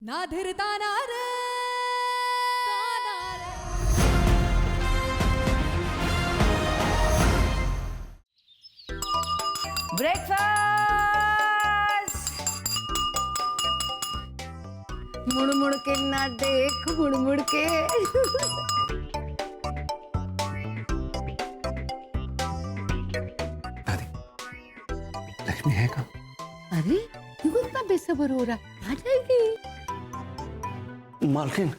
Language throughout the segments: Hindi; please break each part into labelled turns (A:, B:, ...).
A: ना धीरता ना रे
B: ब्रेकफास्ट। मुड़ मुड़ के ना देख, मुड़ मुड़ के।
C: दादी, लक्ष्मी है कहाँ?
B: अरे क्यों इतना बेसब्र हो रहा है? आ जाएगी।
C: मालकिन,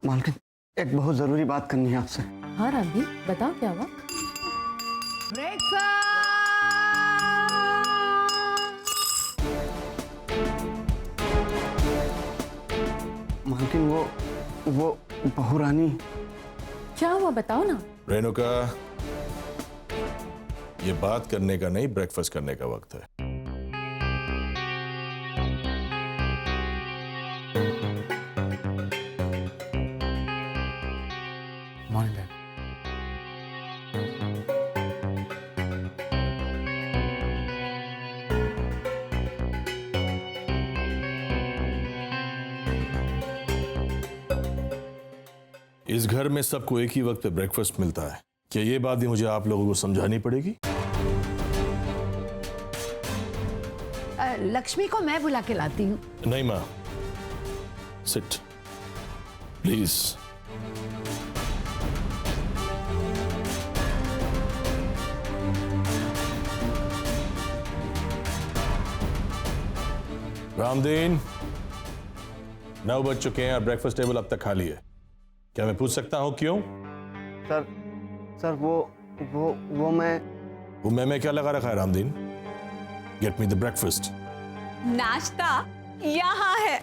C: मालकिन, एक बहुत जरूरी बात करनी है आपसे।
A: हाँ रामदीप, बताओ क्या हुआ?
B: ब्रेकफास्ट।
C: मालकिन, वो बहू रानी।
A: क्या हुआ बताओ ना।
D: रेणुका, ये बात करने का नहीं, ब्रेकफास्ट करने का वक्त है।
C: Morning dad.
D: इस घर में सबको एक ही वक्त पे ब्रेकफास्ट मिलता है। क्या ये बात भी मुझे आप लोगों को समझानी पड़ेगी?
B: लक्ष्मी को मैं बुला के लाती हूँ।
D: नहीं माँ, सिट प्लीज। रामदीन, 9 बज चुके हैं और ब्रेकफास्ट टेबल अब तक खाली है। क्या मैं पूछ सकता हूं क्यों?
C: सर वो मैं
D: क्या लगा रखा है Ramdeen? Get me the breakfast.
A: नाश्ता यहाँ है।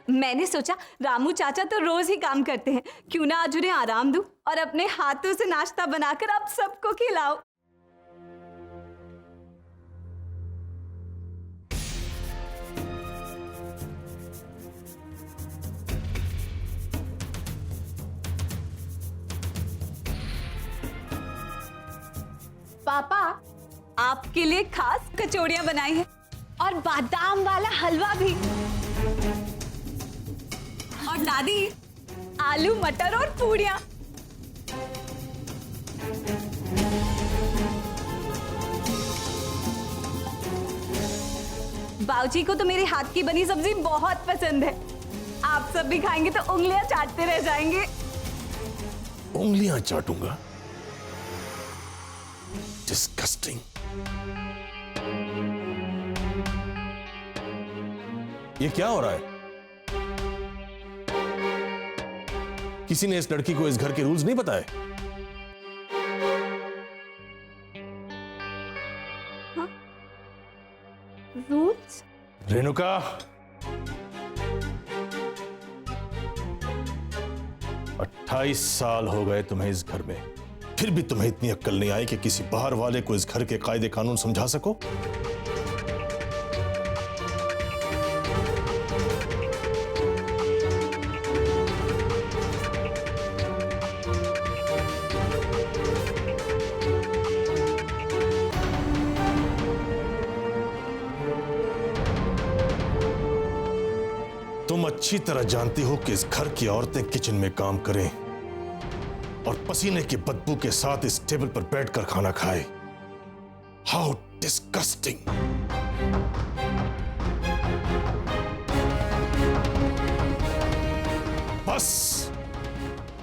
A: मैंने सोचा रामू चाचा तो रोज ही काम करते हैं, क्यों ना आज उन्हें आराम दूं और अपने हाथों से नाश्ता बनाकर आप सबको खिलाओ। पापा, आपके लिए खास कचौड़ियां बनाई हैं और बादाम वाला हलवा भी। और दादी, आलू मटर और पूड़ियां। बाऊजी को तो मेरे हाथ की बनी सब्जी बहुत पसंद है। आप सब भी खाएंगे तो उंगलियां चाटते रह जाएंगे।
D: उंगलियां चाटूंगा? डिस्गस्टिंग। ये क्या हो रहा है? किसी ने इस लड़की को इस घर के रूल्स नहीं बताए?
A: रूल्स?
D: रेणुका, अट्ठाईस साल हो गए तुम्हें इस घर में, फिर भी तुम्हें इतनी अक्ल नहीं आई कि किसी बाहर वाले को इस घर के कायदे कानून समझा सको? तुम अच्छी तरह जानती हो कि इस घर की औरतें किचन में काम करें और पसीने की बदबू के साथ इस टेबल पर बैठकर खाना खाए। How disgusting! बस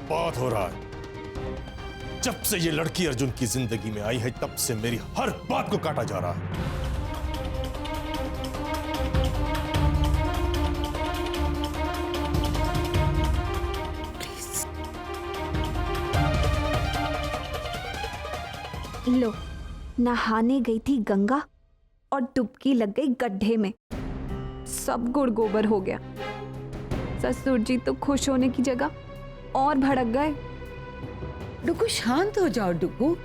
D: बहुत हो रहा है। जब से ये लड़की अर्जुन की जिंदगी में आई है, तब से मेरी हर बात को काटा जा रहा है।
E: लो, नहाने गई थी गंगा और डुबकी लग गई गड्ढे में। सब गुड़ गोबर हो गया। ससुर जी तो खुश होने की जगह और भड़क गए।
B: डुगू शांत हो जाओ डुगू,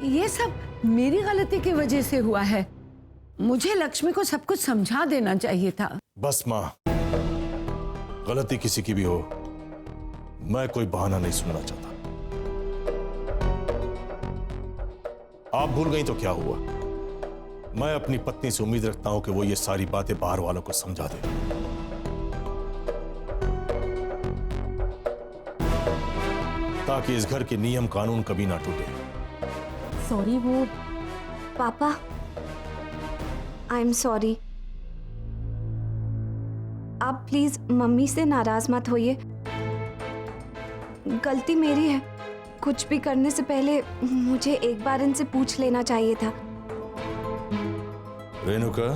B: ये सब मेरी गलती की वजह से हुआ है। मुझे लक्ष्मी को सब कुछ समझा देना चाहिए था।
D: बस माँ, गलती किसी की भी हो, मैं कोई बहाना नहीं सुनना चाहता। आप भूल गई तो क्या हुआ? मैं अपनी पत्नी से उम्मीद रखता हूं कि वो ये सारी बातें बाहर वालों को समझा दे, ताकि इस घर के नियम कानून कभी ना टूटे।
E: सॉरी वो पापा, आई एम सॉरी। आप प्लीज मम्मी से नाराज मत होइए, गलती मेरी है। कुछ भी करने से पहले मुझे एक बार इनसे पूछ लेना चाहिए था।
D: रेणुका,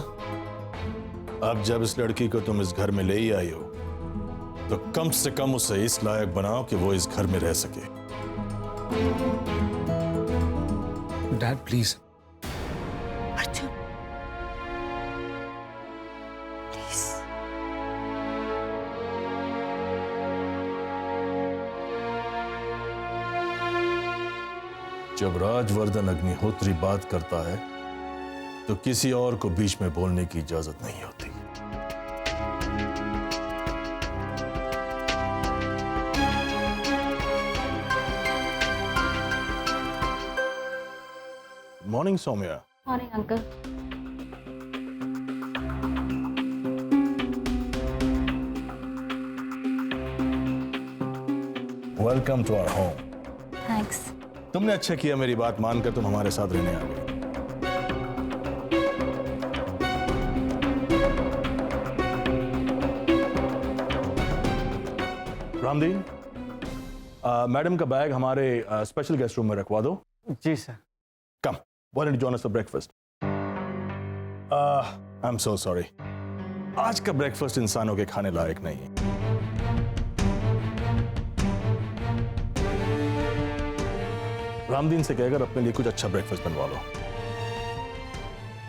D: अब जब इस लड़की को तुम इस घर में ले ही आई हो, तो कम से कम उसे इस लायक बनाओ कि वो इस घर में रह सके।
F: Dad please.
B: अर्जुन,
E: प्लीज।
D: जब राजवर्धन अग्निहोत्री बात करता है तो किसी और को बीच में बोलने की इजाजत नहीं होती। Morning Saumya.
G: Morning uncle.
D: Welcome to our home.
G: Thanks.
D: तुमने अच्छा किया मेरी बात मानकर तुम हमारे साथ रहने आ गए। रामदीन, मैडम का बैग हमारे स्पेशल गेस्ट रूम में रखवा दो।
C: जी sir.
D: Come, why don't you join us for breakfast? I'm so sorry. आज का ब्रेकफास्ट इंसानों के खाने लायक नहीं है। रामदीन से कहकर अपने लिए कुछ अच्छा ब्रेकफास्ट बनवा लो।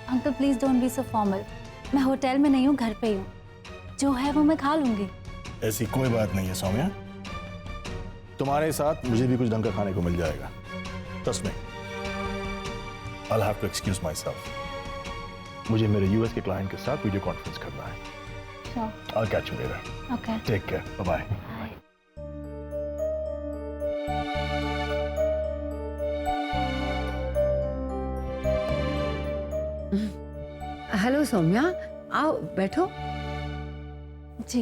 G: Uncle please don't be so formal. मैं होटल में नहीं हूँ, घर पे ही हूँ। जो है वो मैं खा लूंगी।
D: ऐसी कोई बात नहीं है सौम्या, तुम्हारे साथ मुझे भी कुछ ढंग का खाने को मिल जाएगा। Trust me, I'll have to excuse myself. मुझे मेरे यूएस के क्लाइंट के साथ वीडियो कॉन्फ्रेंस करना है।
G: Sure.
D: I'll catch you later.
G: Okay.
D: Take care. Bye bye.
B: Hello Saumya, आओ बैठो।
G: जी।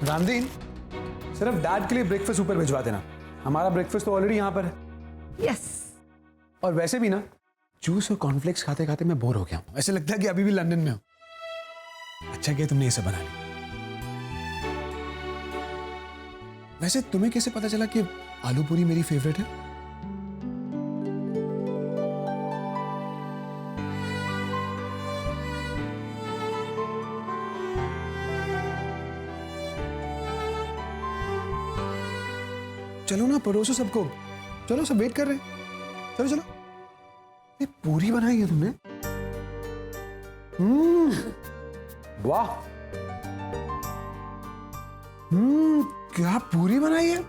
F: रामदीन, सिर्फ डैड के लिए ब्रेकफास्ट ऊपर भिजवा देना। हमारा ब्रेकफास्ट तो ऑलरेडी यहाँ पर है।
B: यस।
F: और वैसे भी ना, जूस और कॉर्नफ्लेक्स खाते खाते मैं बोर हो गया हूँ। ऐसे लगता है कि अभी भी लंदन में हूँ। अच्छा किया तुमने ये सब बना लिया। वैसे तुम्हें कैसे पता चला कि आलू पूरी मेरी फेवरेट है? चलो ना, परोसो सबको। चलो, सब वेट कर रहे हैं। चलो चलो। ये पूरी बनाई है तुमने? वाह। क्या पूरी बनाई है,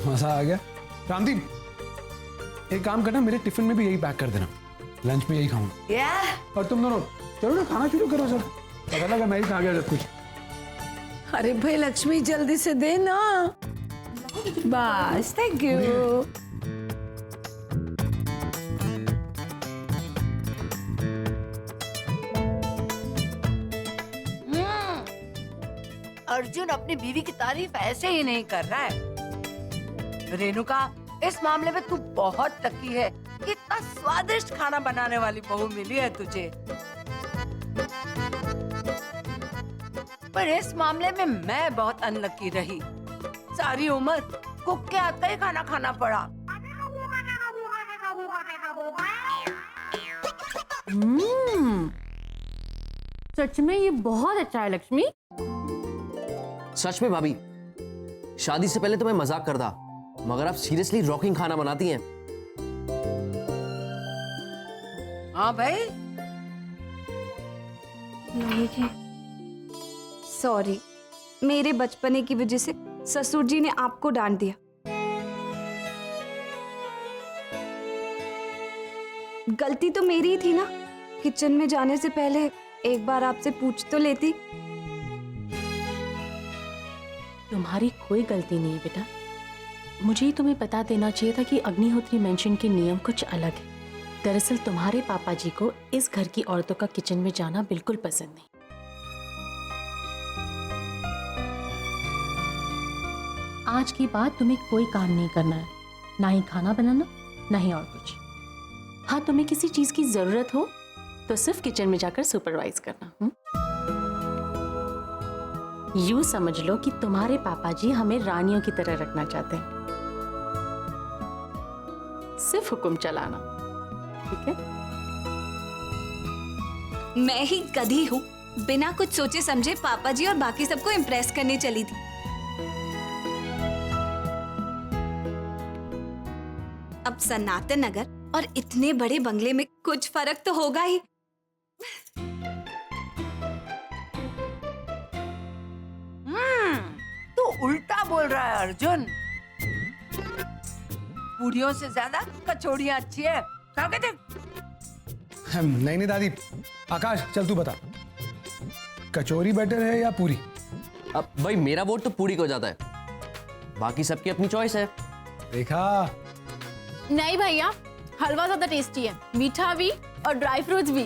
F: मजा आ गया। रामदीन, एक काम करना, मेरे टिफिन में भी यही पैक कर देना। लंच में यही खाऊंगा।
B: Yeah.
F: और तुम दोनों चलो ना, खाना शुरू करो। सर पता लगा मैं ही खा गया सब कुछ।
B: अरे भाई लक्ष्मी, जल्दी से दे ना। बस, थैंक यू।
H: अर्जुन अपनी बीवी की तारीफ ऐसे ही नहीं कर रहा है। रेणुका, इस मामले में तू बहुत लकी है। इतना स्वादिष्ट खाना बनाने वाली बहू मिली है तुझे। पर इस मामले में मैं बहुत अनलकी रही। सारी उम्र कुक के हाथ का ही खाना खाना पड़ा।
G: सच में ये बहुत अच्छा है लक्ष्मी।
I: सच में भाभी, शादी से पहले तो मैं मजाक करता, मगर आप सीरियसली रॉकिंग खाना बनाती हैं।
H: हाँ भाई,
E: जी सॉरी, मेरे बचपने की वजह से ससुर जी ने आपको डांट दिया। गलती तो मेरी ही थी ना, किचन में जाने से पहले एक बार आपसे पूछ तो लेती।
J: तुम्हारी कोई गलती नहीं है बेटा, मुझे ही तुम्हें बता देना चाहिए था कि अग्निहोत्री मेंशन के नियम कुछ अलग है। दरअसल तुम्हारे पापा जी को इस घर की औरतों का किचन में जाना बिल्कुल पसंद नहीं। आज की बात तुम्हें कोई काम नहीं करना है, ना ही खाना बनाना, ना ही और कुछ। हाँ, तुम्हें किसी चीज की जरूरत हो तो सिर्फ किचन में जाकर सुपरवाइज करना। यूं समझ लो कि तुम्हारे पापा जी हमें रानियों की तरह रखना चाहते हैं, सिर्फ हुक्म चलाना, ठीक है?
E: मैं ही गधी हूँ, बिना कुछ सोचे समझे पापा जी और बाकी सबको इम्प्रेस करने चली थी। अब सन्नाटा नगर और इतने बड़े बंगले में कुछ फर्क तो होगा ही।
H: तू उल्टा बोल रहा है अर्जुन। पूरियों से ज्यादा कचौड़ियाँ अच्छी है। खा के देख।
F: नहीं नहीं दादी, आकाश चल तू बता, कचौरी बेटर है या पूरी?
I: अब भाई मेरा वोट तो पूरी को जाता है, बाकी सबकी अपनी चॉइस है।
F: देखा?
K: नहीं भैया, हलवा ज्यादा टेस्टी है, मीठा भी और ड्राई फ्रूट्स भी।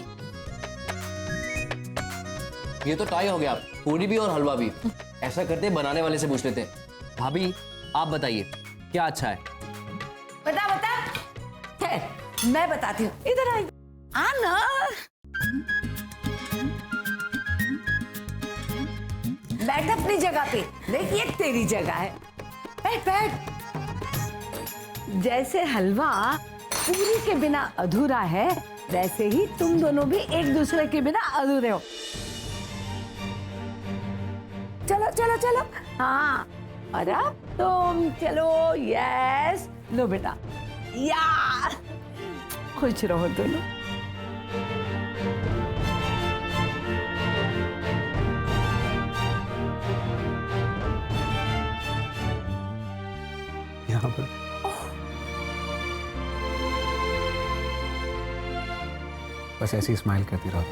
I: ये तो टाई हो गया, पूरी भी और हलवा भी। ऐसा करते बनाने वाले से पूछ लेते हैं। भाभी आप बताइए क्या अच्छा है?
H: बता बता। है, मैं बताती हूँ, इधर आई। आना। बैठ अपनी जगह पे, देख ये तेरी जगह है। बैठ बैठ। जैसे हलवा पूरी के बिना अधूरा है, वैसे ही तुम दोनों भी एक दूसरे के बिना अधूरे हो। चलो चलो चलो। हाँ, और अब तुम चलो। यस, लो बेटा। यार, खुश रहो दोनों।
F: यहाँ पर बस ऐसे ही स्माइल करती रहो।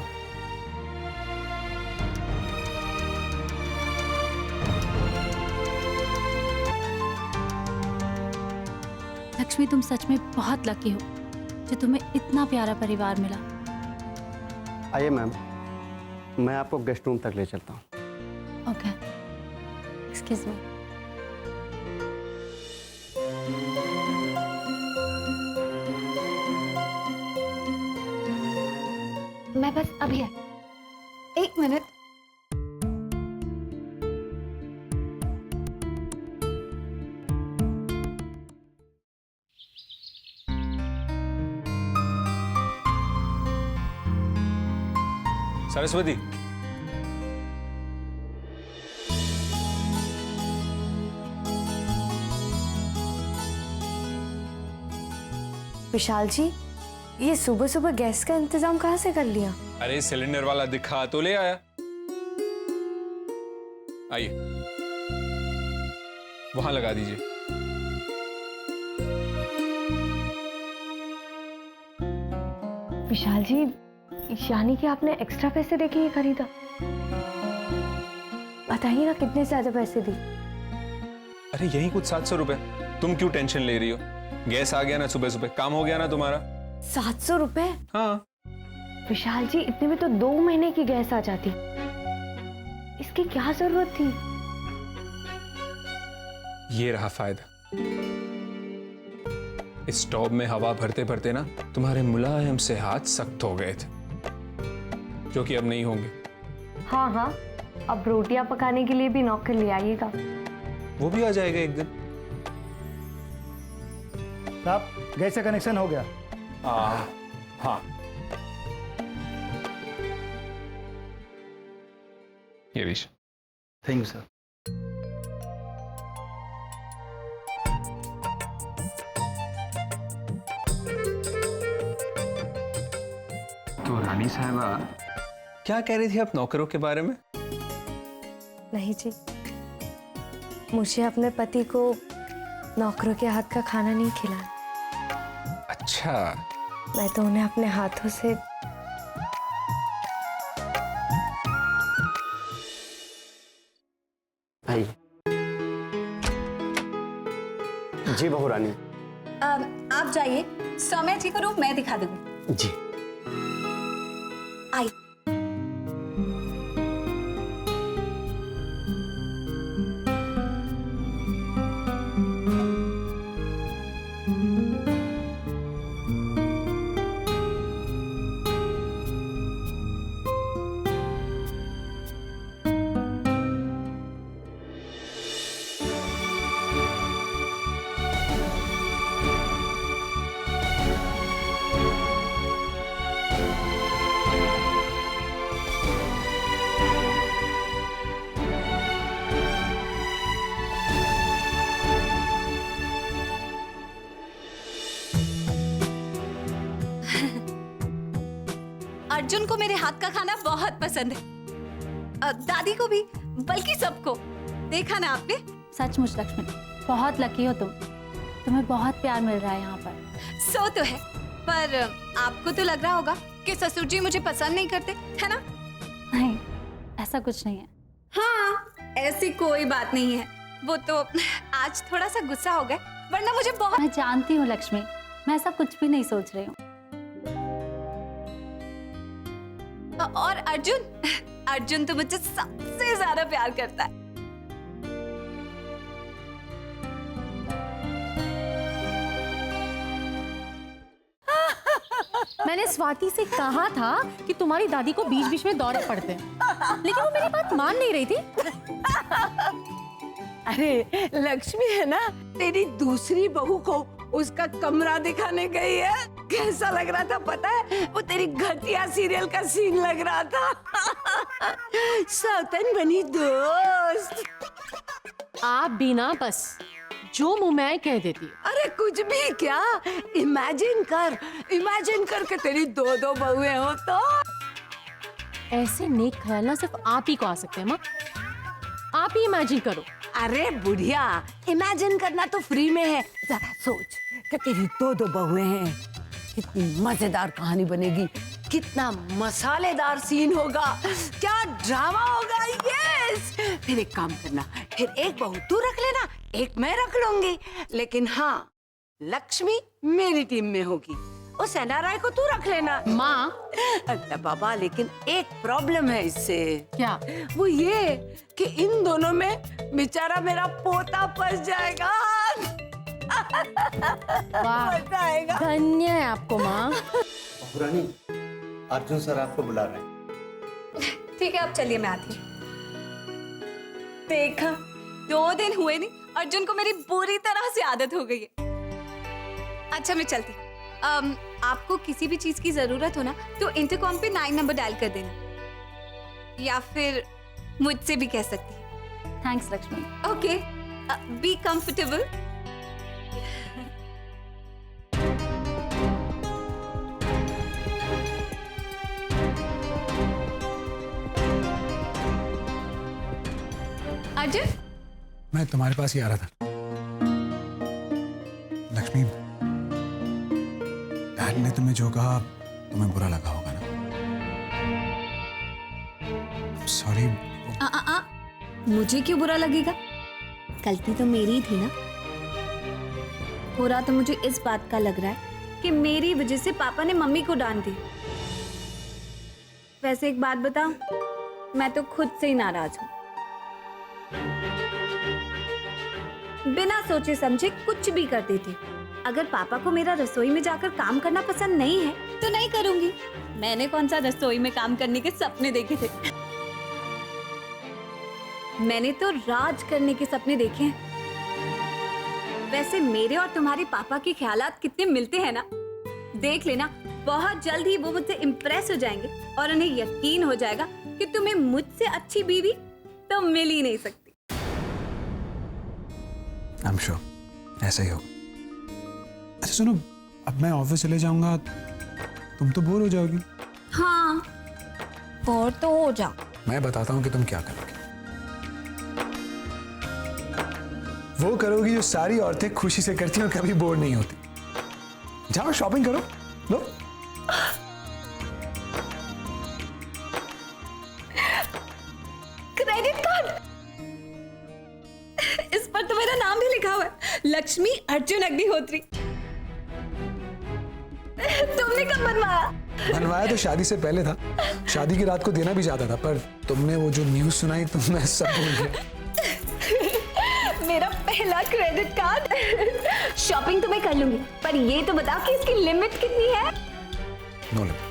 G: लक्ष्मी, तुम सच में बहुत लकी हो जो तुम्हें इतना प्यारा परिवार मिला।
C: आइए मैम, मैं आपको गेस्ट रूम तक ले चलता हूँ।
G: Okay, excuse me.
E: मैं बस अभी आई। एक मिनट।
L: सरस्वती,
K: विशाल जी, ये सुबह सुबह गैस का इंतजाम कहाँ से कर लिया?
L: अरे सिलेंडर वाला दिखा तो ले आया। आइए, वहां लगा दीजिए।
K: विशाल जी, यानी कि आपने एक्स्ट्रा पैसे देके ये खरीदा? बताइए ना, कितने ज्यादा पैसे दी?
L: अरे यही कुछ 700 रुपए। तुम क्यों टेंशन ले रही हो? गैस आ गया ना सुबह सुबह, काम हो गया ना तुम्हारा।
K: 700 रुपए?
L: हाँ।
K: विशाल जी, इतने में तो 2 महीने की गैस आ जाती। इसकी क्या जरूरत थी?
L: ये रहा फायदा। इस स्टोव में हवा भरते भरते ना तुम्हारे मुलायम से हाथ सख्त हो गए थे, जो कि अब नहीं होंगे।
K: हाँ हाँ, अब रोटियां पकाने के लिए भी नौकर ले आइएगा।
L: वो भी आ जाएगा एक दिन।
M: साहब, गैस का कनेक्शन हो गया।
L: हाँ, ये विश।
C: Thank you sir.
L: रानी साहबा, क्या कह रही थी आप नौकरों के बारे में?
K: नहीं जी, मुझे अपने पति को नौकरों के हाथ का खाना नहीं खिलाना।
L: अच्छा,
K: मैं तो उन्हें अपने हाथों से
C: आइए। जी बहू रानी।
A: आप जाइए, सौम्या जी को रूप मैं दिखा दूंगी।
C: जी।
A: आई। अर्जुन को मेरे हाथ का खाना बहुत पसंद है, दादी को भी, बल्कि सबको। देखा ना आपने?
G: सचमुच लक्ष्मी, बहुत लकी हो तुम, तुम्हें बहुत प्यार मिल रहा है यहाँ पर।
A: सो तो है, पर आपको तो लग रहा होगा कि ससुर जी मुझे पसंद नहीं करते, है ना?
G: नहीं, ऐसा कुछ नहीं है।
A: हाँ, ऐसी कोई बात नहीं है। वो तो आज थोड़ा सा गुस्सा हो गए, वरना मुझे बहुत।
G: मैं जानती हूँ लक्ष्मी, मैं ऐसा कुछ भी नहीं सोच रही हूँ।
A: और अर्जुन तो मुझसे सबसे ज्यादा प्यार करता है।
J: मैंने स्वाति से कहा था कि तुम्हारी दादी को बीच बीच में दौरे पड़ते हैं, लेकिन वो मेरी बात मान नहीं रही थी।
H: अरे लक्ष्मी है ना, तेरी दूसरी बहू को उसका कमरा दिखाने गई है। कैसा लग रहा था पता है? वो तेरी घटिया सीरियल का सीन लग रहा था। सौतन बनी दोस्त।
J: आप भी ना बस जो मुंह में आए कह देती है।
H: अरे कुछ भी क्या, इमेजिन कर के तेरी दो बहुएं हो तो।
J: ऐसे नेक ख्याल ना सिर्फ आप ही को आ सकते हैं माँ, आप ही इमेजिन करो।
H: अरे बुढ़िया, इमेजिन करना तो फ्री में है। जरा सोच कि तेरी दो बहुएं हैं, कितनी मजेदार कहानी बनेगी, कितना मसालेदार सीन होगा, क्या ड्रामा होगा। यस, फिर एक काम करना, फिर एक बहू तू रख लेना, एक मैं रख लूंगी। लेकिन हाँ, लक्ष्मी मेरी टीम में होगी, उस एनआरआई को तू रख लेना।
J: माँ,
H: अच्छा बाबा, लेकिन एक प्रॉब्लम है इससे।
J: क्या?
H: वो ये कि इन दोनों में बेचारा मेरा पोता फंस जाएगा।
J: वाह, धन्य है आपको माँ।
C: रानी, अर्जुन सर आपको बुला रहे हैं।
A: ठीक है, अब चलिए, मैं आती हूँ। देखा, 2 दिन हुए नहीं, अर्जुन को मेरी बुरी तरह से आदत हो गई है। अच्छा, मैं चलती। आपको किसी भी चीज की जरूरत हो ना, तो इंटरकॉम पे 9 नंबर डायल कर देना, या फिर मुझसे भी कह सकती है।
G: Thanks Lakshmi.
A: Okay, be comfortable. Arjun,
F: मैं तुम्हारे पास ही आ रहा था। लक्ष्मी, डैड ने तुम्हें जो कहा तुम्हें बुरा लगा होगा ना? सॉरी।
E: मुझे क्यों बुरा लगेगा? गलती तो मेरी ही थी ना। बुरा तो मुझे इस बात का लग रहा है कि मेरी वजह से पापा ने मम्मी को डांट दी। वैसे एक बात बताऊं, मैं तो खुद से ही नाराज हूं। बिना सोचे समझे कुछ भी कर देती। अगर पापा को मेरा रसोई में जाकर काम करना पसंद नहीं है तो नहीं करूंगी। मैंने कौन सा रसोई में काम करने के सपने देखे थे? मैंने तो राज करने के सपने देखे हैं। वैसे मेरे और तुम्हारे पापा के ख्यालात कितने मिलते हैं ना। देख लेना, बहुत जल्द ही वो मुझसे इम्प्रेस हो जाएंगे और उन्हें यकीन हो जाएगा कि तुम्हें मुझसे अच्छी बीवी तो मिल ही नहीं सकती।
F: I'm sure, ऐसा ही होगा। अच्छा सुनो, अब मैं ऑफिस चले जाऊंगा, तुम तो बोर हो जाओगी।
E: हाँ, और तो हो जा।
F: मैं बताता हूँ कि तुम क्या करोगे। वो करोगी जो सारी औरतें खुशी से करती हैं और कभी बोर नहीं होती। जाओ शॉपिंग करो, लो।
E: क्रेडिट कार्ड, इस पर तो मेरा नाम भी लिखा हुआ है, लक्ष्मी अर्जुन अग्निहोत्री। तुमने कब बनवाया?
F: बनवाया तो शादी से पहले था। शादी की रात को देना भी चाहता था, पर तुमने वो जो न्यूज़ सुनाई तो मैं सब भूल गया।
E: मेरा पहला क्रेडिट कार्ड। शॉपिंग तो मैं कर लूंगी, पर ये तो बता कि इसकी लिमिट कितनी है?
F: No limit.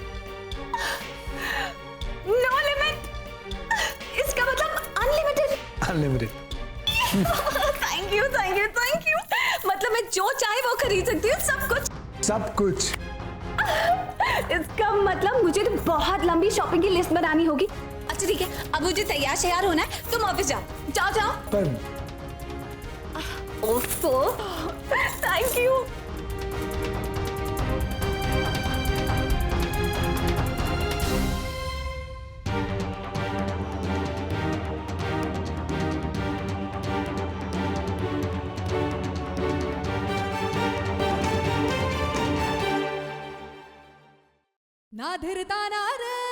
E: No limit? इसका मतलब unlimited?
F: Unlimited.
E: Thank you, thank you, thank you. मतलब मैं जो चाहे वो खरीद सकती हूँ, सब कुछ?
F: सब कुछ।
E: इसका मतलब मुझे तो बहुत लंबी शॉपिंग की लिस्ट बनानी होगी। अच्छा ठीक है, अब मुझे तैयार शैयार होना है, तुम ऑफिस जाओ। जाओ जाओ।
F: पर
E: ओफो, थैंक यू।
A: ना धीरता ना रे